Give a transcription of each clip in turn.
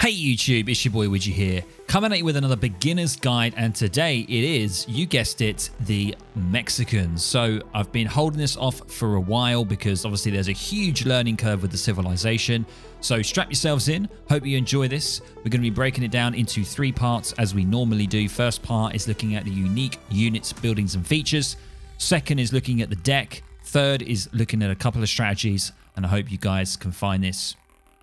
Hey YouTube, it's your boy Widgie here, coming at you with another beginner's guide, and today it is, you guessed it, the Mexicans. So I've been holding this off for a while because obviously there's a huge learning curve with the civilization. So strap yourselves in, hope you enjoy this. We're going to be breaking it down into 3 parts as we normally do. First part is looking at the unique units, buildings and features. Second is looking at the deck. Third is looking at a couple of strategies, and I hope you guys can find this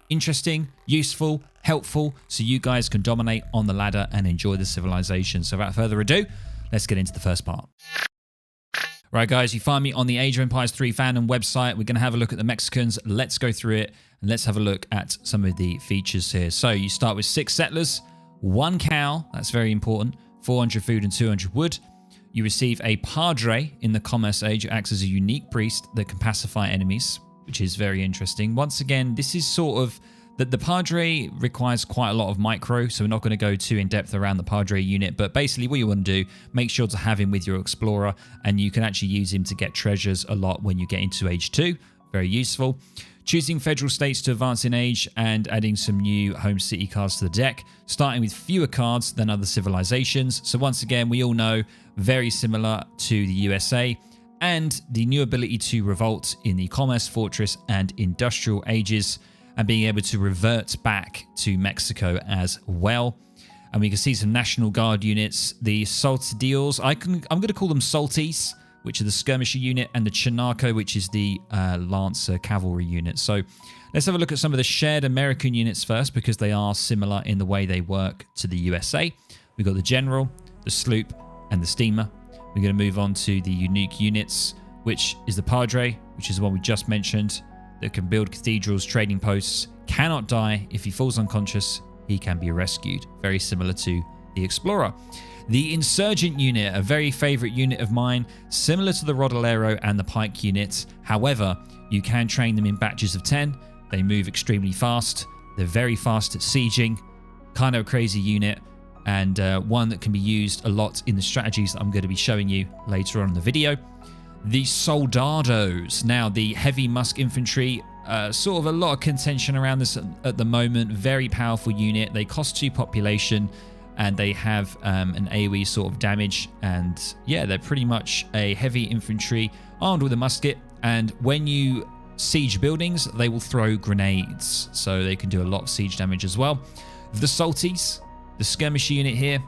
interesting, useful, helpful, so you guys can dominate on the ladder and enjoy the civilization. So without further ado, let's get into the first part. Right guys, you find me on the Age of Empires 3 fandom website. We're going to have a look at the Mexicans. Let's go through it and let's have a look at some of the features here. So you start with 6 settlers, 1 cow, that's very important, 400 food and 200 wood. You receive a padre in the Commerce Age who acts as a unique priest that can pacify enemies, which is very interesting. Once again, this is sort of the Padre requires quite a lot of micro, so we're not going to go too in depth around the Padre unit, but basically what you want to do, make sure to have him with your Explorer, and you can actually use him to get treasures a lot when you get into Age 2. Very useful. Choosing federal states to advance in age and adding some new home city cards to the deck, starting with fewer cards than other civilizations. So once again, we all know, very similar to the USA, and the new ability to revolt in the Commerce, Fortress, and Industrial Ages, and being able to revert back to Mexico as well. And we can see some National Guard units, the Soldados, I'm going to call them Salties, which are the skirmisher unit, and the Chinaco, which is the Lancer cavalry unit. So let's have a look at some of the shared American units first, because they are similar in the way they work to the USA. We've got the General, the Sloop, and the Steamer. We're going to move on to the unique units, which is the Padre, which is the one we just mentioned, that can build cathedrals, trading posts, cannot die. If he falls unconscious, he can be rescued. Very similar to the Explorer. The Insurgent unit, a very favorite unit of mine, similar to the Rodolero and the Pike units. However, you can train them in batches of 10. They move extremely fast. They're very fast at sieging. Kind of a crazy unit, and one that can be used a lot in the strategies that I'm going to be showing you later on in the video. The Soldados. Now, the heavy Musk infantry, sort of a lot of contention around this at the moment. Very powerful unit. They cost 2 population, and they have an AoE sort of damage. And yeah, they're pretty much a heavy infantry armed with a musket. And when you siege buildings, they will throw grenades, so they can do a lot of siege damage as well. The Salties, the skirmisher unit here,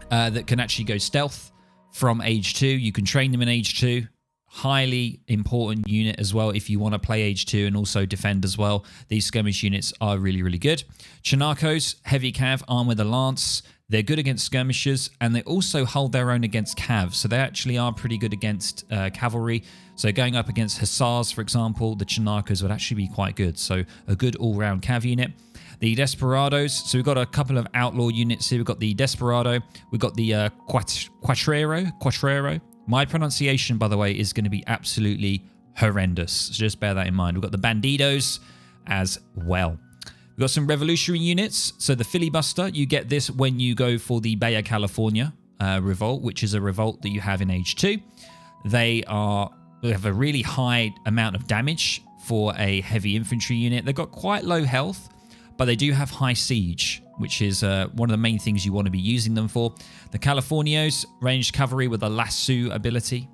that can actually go stealth from Age 2. You can train them in Age 2. Highly important unit as well if you want to play Age 2 and also defend as well. These skirmish units are really, really good. Chinacos, heavy cav, armed with a lance. They're good against skirmishers, and they also hold their own against cav. So they actually are pretty good against cavalry. So going up against hussars, for example, the Chinacos would actually be quite good. So a good all-round cav unit. The Desperados, so we've got a couple of outlaw units here. We've got the Desperado, we've got the Quattrero. My pronunciation, by the way, is going to be absolutely horrendous, so just bear that in mind. We've got the Bandidos as well. We've got some revolutionary units. So the Filibuster, you get this when you go for the Baja California revolt, which is a revolt that you have in Age 2. They have a really high amount of damage for a heavy infantry unit. They've got quite low health, but they do have high siege, which is one of the main things you want to be using them for. The Californios, ranged cavalry with a lasso ability,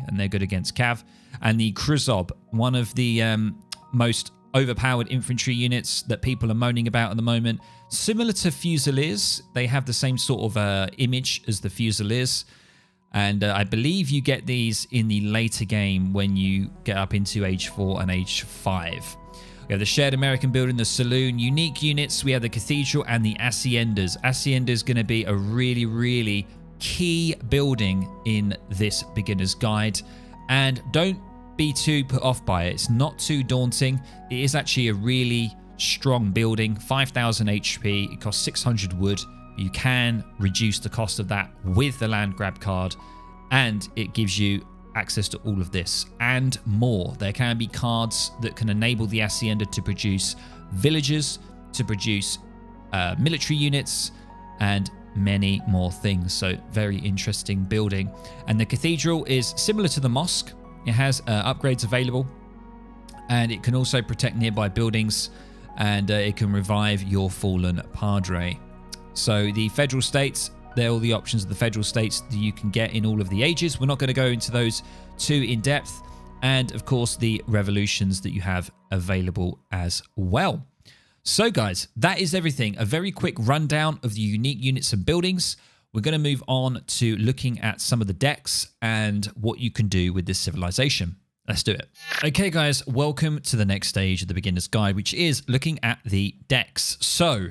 and they're good against cav. And the Kruzob, one of the most overpowered infantry units that people are moaning about at the moment. Similar to Fusiliers, they have the same sort of image as the Fusiliers. And I believe you get these in the later game when you get up into Age 4 and Age 5. We have the shared American building, the saloon. Unique units, we have the cathedral and the haciendas. Hacienda is going to be a really, really key building in this beginner's guide. And don't be too put off by it. It's not too daunting. It is actually a really strong building. 5,000 HP. It costs 600 wood. You can reduce the cost of that with the land grab card, and it gives you access to all of this and more. There can be cards that can enable the hacienda to produce villagers, to produce military units, and many more things. So very interesting building. And the cathedral is similar to the mosque. It has upgrades available, and it can also protect nearby buildings and it can revive your fallen padre. So the federal states, they're all the options of the federal states that you can get in all of the ages. We're not going to go into those too in depth. And of course, the revolutions that you have available as well. So guys, that is everything. A very quick rundown of the unique units and buildings. We're going to move on to looking at some of the decks and what you can do with this civilization. Let's do it. Okay guys, welcome to the next stage of the beginner's guide, which is looking at the decks. So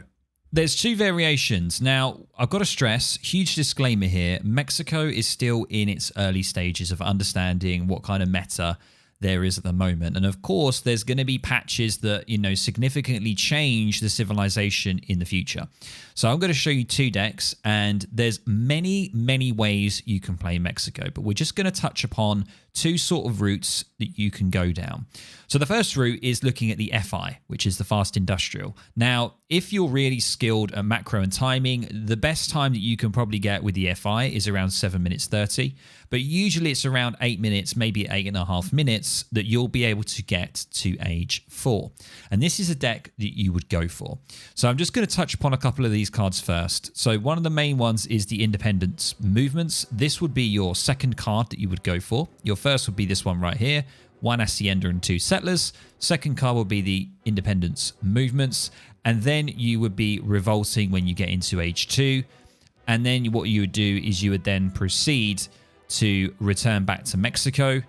there's two variations. Now, I've got to stress, huge disclaimer here, Mexico is still in its early stages of understanding what kind of meta there is at the moment. And of course, there's going to be patches that, you know, significantly change the civilization in the future. So I'm going to show you two decks, and there's many, many ways you can play Mexico, but we're just going to touch upon two sort of routes that you can go down. So the first route is looking at the FI, which is the fast industrial. Now, if you're really skilled at macro and timing, the best time that you can probably get with the FI is around 7 minutes 30, but usually it's around 8 minutes, maybe 8.5 minutes that you'll be able to get to age 4. And this is a deck that you would go for. So I'm just going to touch upon a couple of these cards first. So one of the main ones is the Independence Movements. This would be your second card that you would go for. Your first would be this one right here. 1 Hacienda and 2 Settlers. Second card will be the Independence Movements. And then you would be revolting when you get into age 2. And then what you would do is you would then proceed to return back to Mexico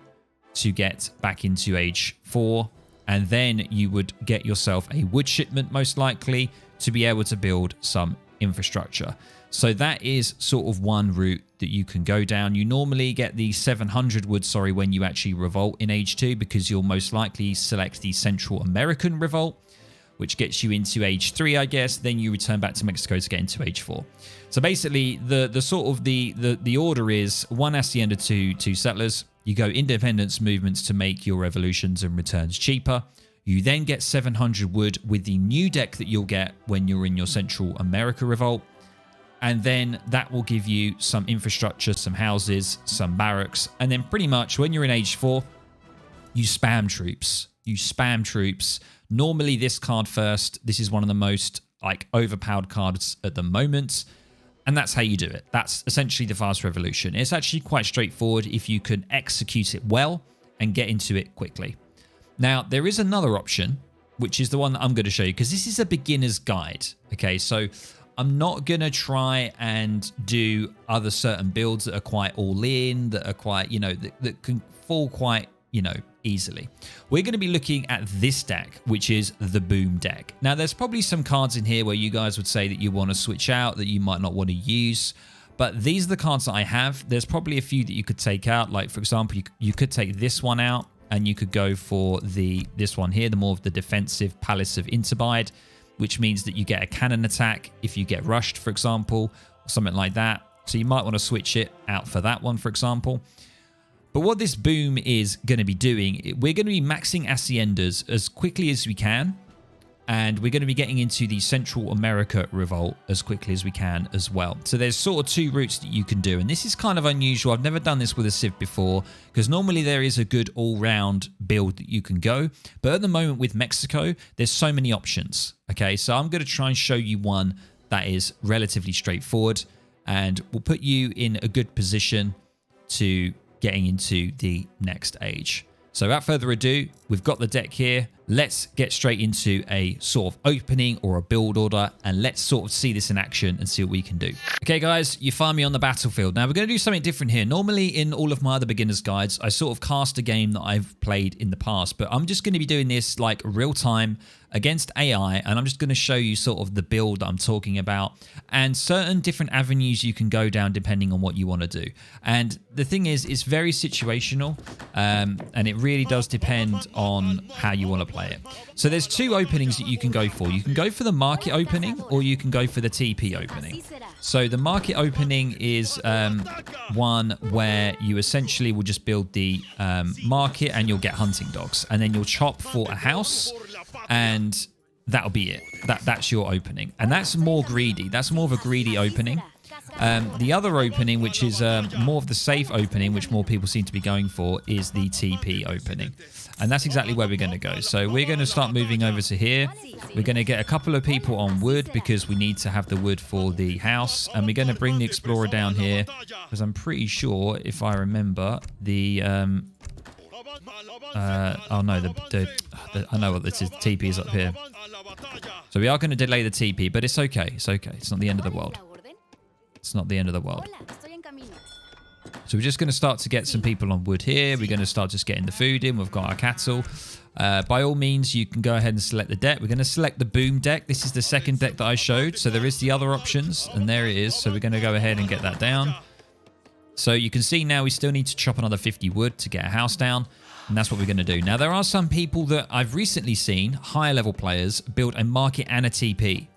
to get back into age 4. And then you would get yourself a wood shipment, most likely, to be able to build some infrastructure. So that is sort of one route that you can go down. You normally get the 700 wood, when you actually revolt in age 2, because you'll most likely select the Central American revolt, which gets you into age 3, I guess. Then you return back to Mexico to get into age 4. So basically, the order is 1 Hacienda to 2 Settlers. You go Independence Movements to make your revolutions and returns cheaper. You then get 700 wood with the new deck that you'll get when you're in your Central America revolt. And then that will give you some infrastructure, some houses, some barracks. And then pretty much when you're in age 4, you spam troops. You spam troops. Normally this card first. This is one of the most overpowered cards at the moment. And that's how you do it. That's essentially the fast revolution. It's actually quite straightforward if you can execute it well and get into it quickly. Now, there is another option, which is the one that I'm going to show you, because this is a beginner's guide. Okay, so I'm not going to try and do other certain builds that are quite all in, that are quite, that can fall quite, easily. We're going to be looking at this deck, which is the Boom deck. Now, there's probably some cards in here where you guys would say that you want to switch out, that you might not want to use, but these are the cards that I have. There's probably a few that you could take out. Like, for example, you could take this one out, and you could go for this one here, the more of the defensive Palace of Interbide, which means that you get a cannon attack if you get rushed, for example, or something like that. So you might want to switch it out for that one, for example. But what this Boom is going to be doing, we're going to be maxing Haciendas as quickly as we can. And we're going to be getting into the Central America revolt as quickly as we can as well. So there's sort of two routes that you can do. And this is kind of unusual. I've never done this with a Civ before, because normally there is a good all-round build that you can go. But at the moment with Mexico, there's so many options. Okay, so I'm going to try and show you one that is relatively straightforward and will put you in a good position to getting into the next age. So without further ado, we've got the deck here. Let's get straight into a sort of opening or a build order, and let's sort of see this in action and see what we can do. Okay, guys, you find me on the battlefield. Now, we're going to do something different here. Normally, in all of my other beginner's guides, I sort of cast a game that I've played in the past, but I'm just going to be doing this like real time against AI, and I'm just going to show you sort of the build that I'm talking about and certain different avenues you can go down depending on what you want to do. And the thing is, it's very situational, and it really does depend on how you want to play it. So there's two openings that you can go for. You can go for the market opening, or you can go for the TP opening. So the market opening is one where you essentially will just build the market and you'll get hunting dogs, and then you'll chop for a house, and that'll be it. That's your opening, and that's more greedy. That's more of a greedy opening. The other opening, which is more of the safe opening, which more people seem to be going for, is the TP opening. And that's exactly where we're going to go. So we're going to start moving over to here. We're going to get a couple of people on wood because we need to have the wood for the house. And we're going to bring the Explorer down here because I'm pretty sure, if I remember, the... oh no, I know what this is. The TP is up here. So we are going to delay the TP, but it's okay. It's okay. It's not the end of the world. It's not the end of the world. So we're just going to start to get some people on wood here. We're going to start just getting the food in. We've got our cattle. By all means, you can go ahead and select the deck. We're going to select the boom deck. This is the second deck that I showed. So there is the other options, and there it is. So we're going to go ahead and get that down. So you can see now we still need to chop another 50 wood to get a house down. And that's what we're going to do. Now, there are some people that I've recently seen, higher level players, build a market and a TP.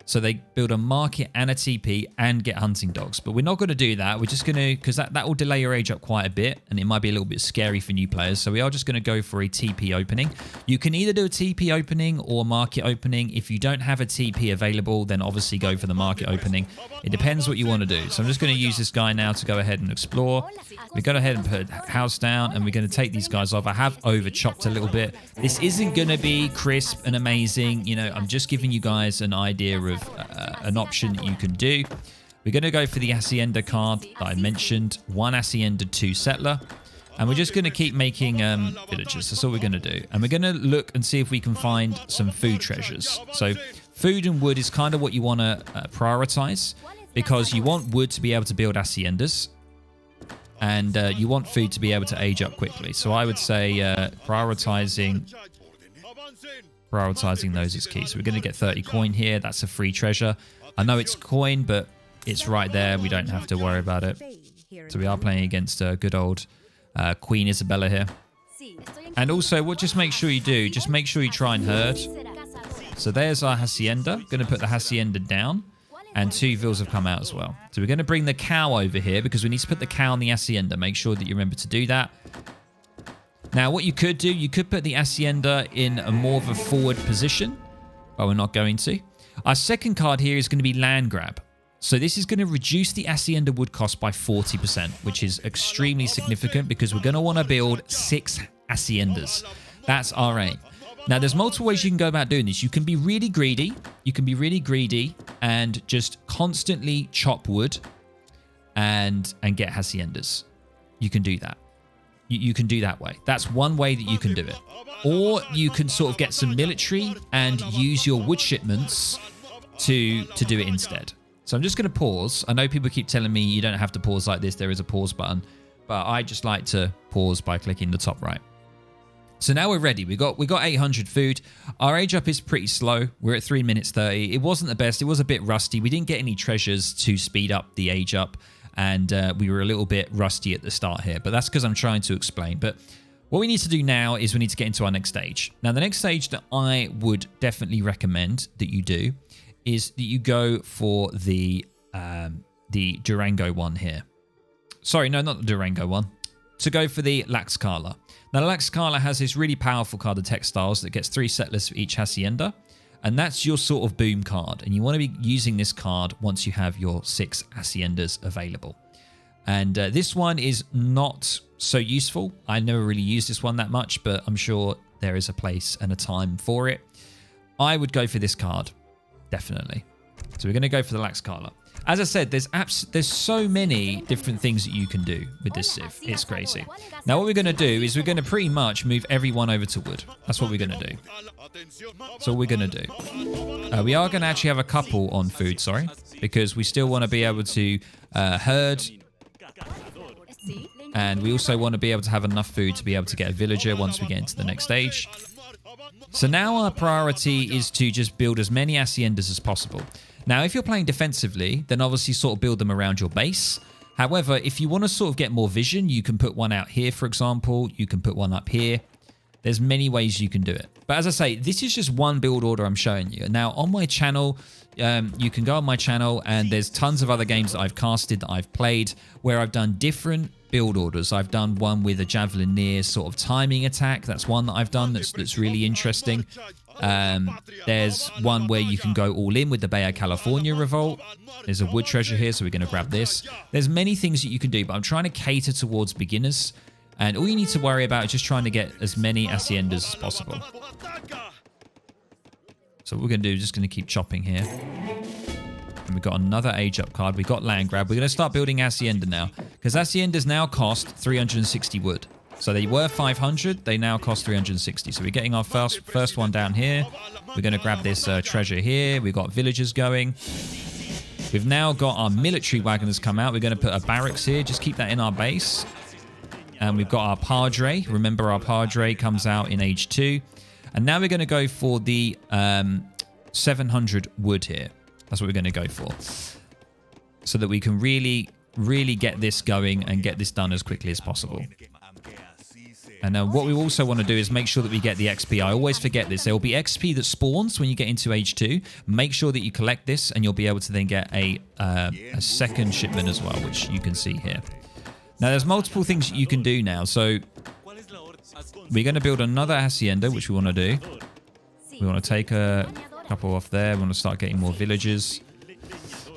So they build a market and a TP and get hunting dogs. But we're not going to do that. We're just going to, because that will delay your age up quite a bit. And it might be a little bit scary for new players. So we are just going to go for a TP opening. You can either do a TP opening or market opening. If you don't have a TP available, then obviously go for the market opening. It depends what you want to do. So I'm just going to use this guy now to go ahead and explore. We go ahead and put house down and we're going to take these guys off. I have over chopped a little bit. This isn't going to be crisp and amazing. You know, I'm just giving you guys an idea of an option that you can do. We're going to go for the Hacienda card that I mentioned. 1 Hacienda, 2 Settler. And we're just going to keep making villages. That's all we're going to do. And we're going to look and see if we can find some food treasures. So food and wood is kind of what you want to prioritize, because you want wood to be able to build Haciendas. And you want food to be able to age up quickly. So I would say prioritizing those is key. So we're going to get 30 coin here. That's a free treasure. I know it's coin, but it's right there. We don't have to worry about it. So we are playing against good old Queen Isabella here. And also, what just make sure you do, just make sure you try and herd. So there's our Hacienda. Going to put the Hacienda down. And 2 villas have come out as well. So we're going to bring the cow over here because we need to put the cow on the Hacienda. Make sure that you remember to do that. Now, what you could do, you could put the Hacienda in a more of a forward position, but we're not going to. Our second card here is going to be land grab. So this is going to reduce the Hacienda wood cost by 40%, which is extremely significant because we're going to want to build 6 Haciendas. That's our aim. Now, there's multiple ways you can go about doing this. You can be really greedy. You can be really greedy and just constantly chop wood and get Haciendas. You can do that. You can do that way. That's one way that you can do it. Or you can sort of get some military and use your wood shipments to do it instead. So I'm just going to pause. I know people keep telling me you don't have to pause like this. There is a pause button. But I just like to pause by clicking the top right. So now we're ready. We got 800 food. Our age up is pretty slow. We're at 3 minutes 30. It wasn't the best. It was a bit rusty. We didn't get any treasures to speed up the age up. And we were a little bit rusty at the start here. But that's because I'm trying to explain. But what we need to do now is we need to get into our next stage. Now, the next stage that I would definitely recommend that you do is that you go for the Durango one here. Sorry, no, not the Durango one. To go for the Laxcala. Now, the Laxcala has this really powerful card of textiles that gets 3 settlers for each Hacienda. And that's your sort of boom card. And you want to be using this card once you have your 6 Haciendas available. And this one is not so useful. I never really used this one that much, but I'm sure there is a place and a time for it. I would go for this card, definitely. So we're going to go for the Laxcala. As I said, there's so many different things that you can do with this Civ. It's crazy. Now, what we're going to do is we're going to pretty much move everyone over to wood. That's what we're going to do. So what we're going to do. We are going to actually have a couple on food, sorry, because we still want to be able to herd. And we also want to be able to have enough food to be able to get a villager once we get into the next stage. So now our priority is to just build as many Haciendas as possible. Now, if you're playing defensively, then obviously sort of build them around your base. However, if you want to sort of get more vision, you can put one out here, for example. You can put one up here. There's many ways you can do it. But as I say, this is just one build order I'm showing you. Now, on my channel, you can go on my channel and there's tons of other games that I've casted, that I've played, where I've done different build orders. I've done one with a Javelin Near sort of timing attack. That's one that I've done that's really interesting. There's one where you can go all in with the Baja California revolt. There's a wood treasure here, so we're going to grab this. There's many things that you can do, but I'm trying to cater towards beginners. And all you need to worry about is just trying to get as many haciendas as possible. So what we're going to do is just going to keep chopping here. And we've got another age up card. We've got land grab. We're going to start building hacienda now. Because haciendas now cost 360 wood. So they were 500. They now cost 360. So we're getting our first one down here. We're going to grab this treasure here. We've got villagers going. We've now got our military wagons come out. We're going to put a barracks here. Just keep that in our base. And we've got our Padre. Remember, our Padre comes out in age 2. And now we're going to go for the 700 wood here. That's what we're going to go for. So that we can really, really get this going and get this done as quickly as possible. And now what we also want to do is make sure that we get the XP. I always forget this. There will be XP that spawns when you get into age 2. Make sure that you collect this and you'll be able to then get a second shipment as well, which you can see here. Now, there's multiple things you can do now. So we're going to build another hacienda, which we want to do. We want to take a couple off there. We want to start getting more villagers.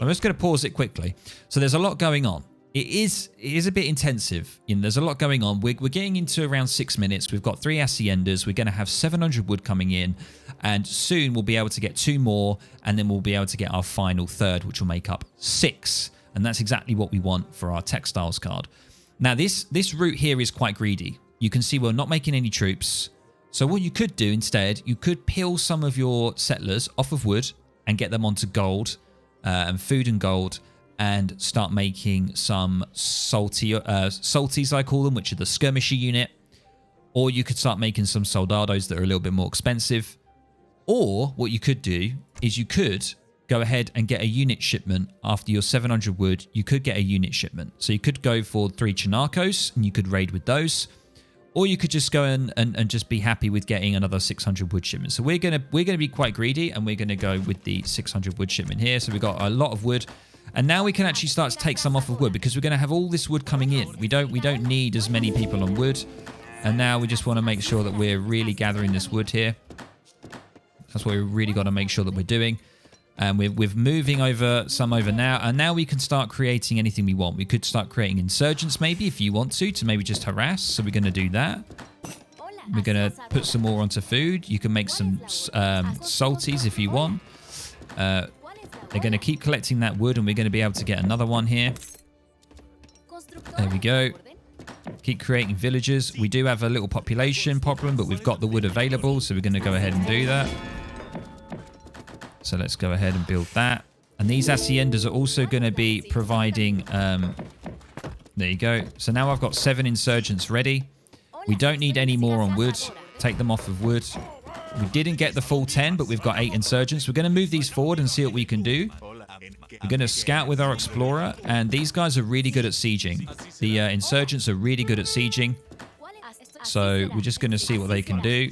I'm just going to pause it quickly. So there's a lot going on. It is a bit intensive. You know, there's a lot going on. We're getting into around 6 minutes. We've got 3 haciendas. We're going to have 700 wood coming in. And soon we'll be able to get 2 more. And then we'll be able to get our final third, which will make up 6. And that's exactly what we want for our textiles card. Now, this route here is quite greedy. You can see we're not making any troops. So what you could do instead, you could peel some of your settlers off of wood and get them onto gold and food and gold and start making some salties, I call them, which are the skirmisher unit. Or you could start making some soldados that are a little bit more expensive. Or what you could do is you could go ahead and get a unit shipment after your 700 wood. You could get a unit shipment. So you could go for 3 Chinacos and you could raid with those. Or you could just go and just be happy with getting another 600 wood shipment. So we're gonna be quite greedy and we're gonna go with the 600 wood shipment here. So we've got a lot of wood. And now we can actually start to take some off of wood because we're going to have all this wood coming in. We don't need as many people on wood. And now we just want to make sure that we're really gathering this wood here. That's what we really got to make sure that we're doing. And we're moving some over now. And now we can start creating anything we want. We could start creating insurgents maybe if you want to maybe just harass. So we're going to do that. We're going to put some more onto food. You can make some salties if you want. They're going to keep collecting that wood and we're going to be able to get another one here. There we go. Keep creating villagers. We do have a little population problem, but we've got the wood available, so we're going to go ahead and do that. So let's go ahead and build that. And these haciendas are also going to be providing... there you go. So now I've got 7 insurgents ready. We don't need any more on wood. Take them off of wood. We didn't get the full 10, but we've got 8 insurgents. We're going to move these forward and see what we can do. We're going to scout with our explorer, and these guys are really good at sieging. The insurgents are really good at sieging. So we're just going to see what they can do.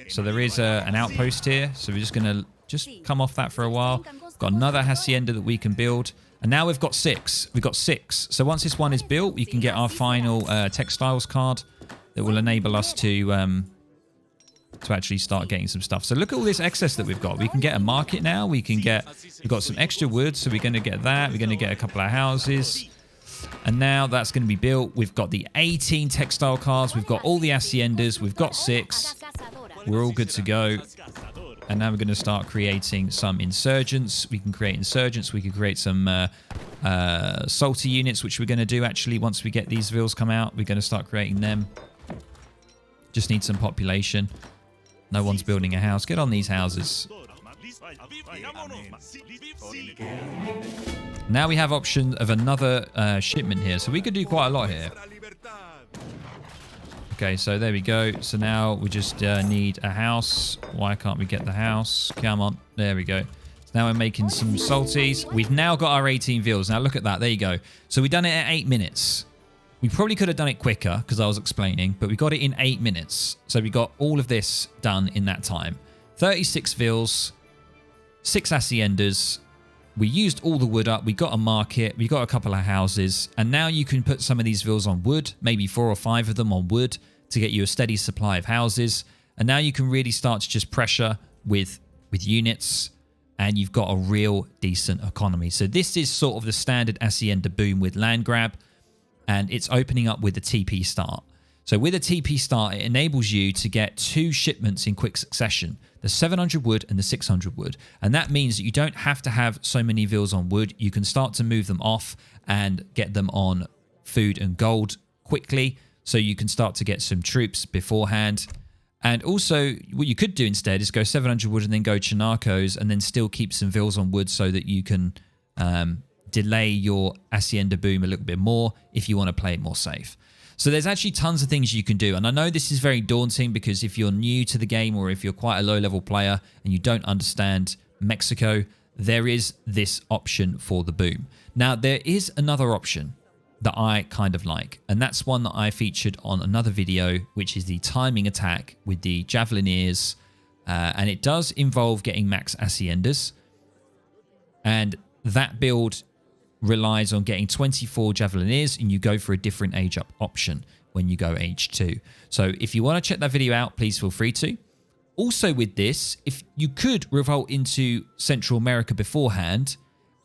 So there is an outpost here. So we're just going to come off that for a while. We've got another hacienda that we can build. And now we've got 6. We've got 6. So once this one is built, we can get our final textiles card that will enable us to actually start getting some stuff. So look at all this excess that we've got. We can get a market now. We've got some extra wood, so we're going to get that. We're going to get a couple of houses. And now that's going to be built. We've got the 18 textile cards. We've got all the haciendas. We've got 6. We're all good to go. And now we're going to start creating some insurgents. We can create insurgents. We can create some salty units, which we're going to do actually once we get these vills come out. We're going to start creating them. Just need some population. No one's building a house. Get on these houses. Now we have option of another shipment here. So we could do quite a lot here. Okay, so there we go. So now we just need a house. Why can't we get the house? Come on. There we go. So now we're making some salties. We've now got our 18 vills. Now look at that. There you go. So we've done it at 8 minutes. We probably could have done it quicker because I was explaining, but we got it in 8 minutes. So we got all of this done in that time. 36 vills, 6 haciendas. We used all the wood up. We got a market. We got a couple of houses. And now you can put some of these vills on wood, maybe 4 or 5 of them on wood to get you a steady supply of houses. And now you can really start to just pressure with units, and you've got a real decent economy. So this is sort of the standard Hacienda boom with land grab, and it's opening up with the TP start. So with a TP start, it enables you to get 2 shipments in quick succession, the 700 wood and the 600 wood. And that means that you don't have to have so many vills on wood. You can start to move them off and get them on food and gold quickly. So you can start to get some troops beforehand. And also what you could do instead is go 700 wood and then go Chinacos and then still keep some vills on wood so that you can delay your Hacienda boom a little bit more if you want to play it more safe. So there's actually tons of things you can do. And I know this is very daunting because if you're new to the game or if you're quite a low-level player and you don't understand Mexico, there is this option for the boom. Now, there is another option that I kind of like, and that's one that I featured on another video, which is the timing attack with the Javelineers. And it does involve getting max Haciendas. And that build relies on getting 24 Javelineers, and you go for a different age up option when you go age 2. So if you want to check that video out, please feel free to. Also with this, if you could revolt into Central America beforehand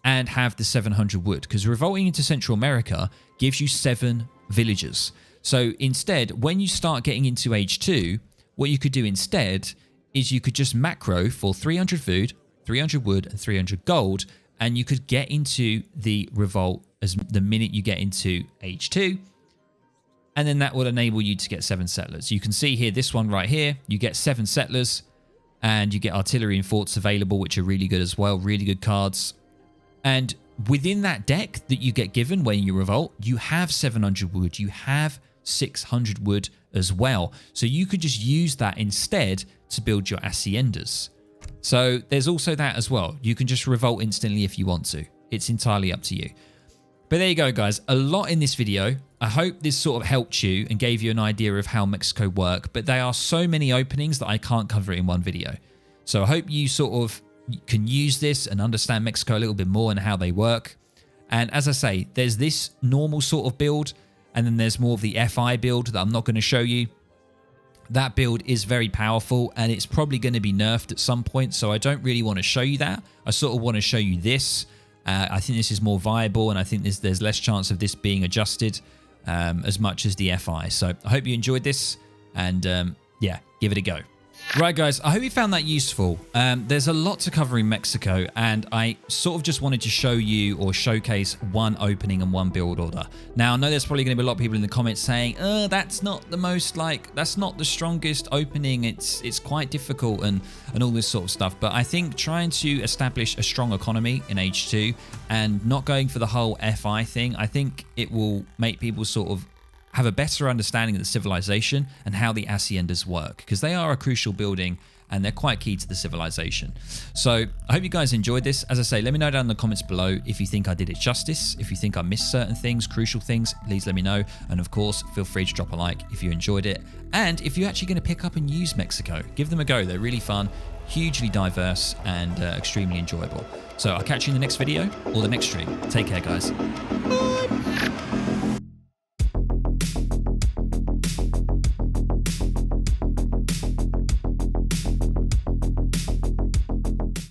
and have the 700 wood, because revolting into Central America gives you 7 villages. So instead, when you start getting into age 2, what you could do instead is you could just macro for 300 food, 300 wood, and 300 gold, and you could get into the revolt as the minute you get into age 2. And then that will enable you to get 7 settlers. You can see here, this one right here, you get 7 settlers and you get artillery and forts available, which are really good as well. Really good cards. And within that deck that you get given when you revolt, you have 700 wood. You have 600 wood as well. So you could just use that instead to build your haciendas. So there's also that as well. You can just revolt instantly if you want to. It's entirely up to you. But there you go, guys. A lot in this video. I hope this sort of helped you and gave you an idea of how Mexico work. But there are so many openings that I can't cover it in one video. So I hope you sort of can use this and understand Mexico a little bit more and how they work. And as I say, there's this normal sort of build, and then there's more of the FI build that I'm not going to show you. That build is very powerful, and it's probably going to be nerfed at some point, so I don't really want to show you that. I sort of want to show you this. I think this is more viable, and I think there's less chance of this being adjusted as much as the FI. So I hope you enjoyed this, and yeah, give it a go. Right, guys, I hope you found that useful. There's a lot to cover in Mexico, and I sort of just wanted to show you or showcase one opening and one build order. Now, I know there's probably going to be a lot of people in the comments saying, that's not the most, that's not the strongest opening. It's quite difficult and all this sort of stuff. But I think trying to establish a strong economy in H2 and not going for the whole FI thing, I think it will make people sort of have a better understanding of the civilization and how the haciendas work, because they are a crucial building and they're quite key to the civilization. So I hope you guys enjoyed this. As I say, let me know down in the comments below if you think I did it justice. If you think I missed certain things, crucial things, please let me know. And of course, feel free to drop a like if you enjoyed it. And if you're actually going to pick up and use Mexico, give them a go. They're really fun, hugely diverse, and extremely enjoyable. So I'll catch you in the next video or the next stream. Take care, guys.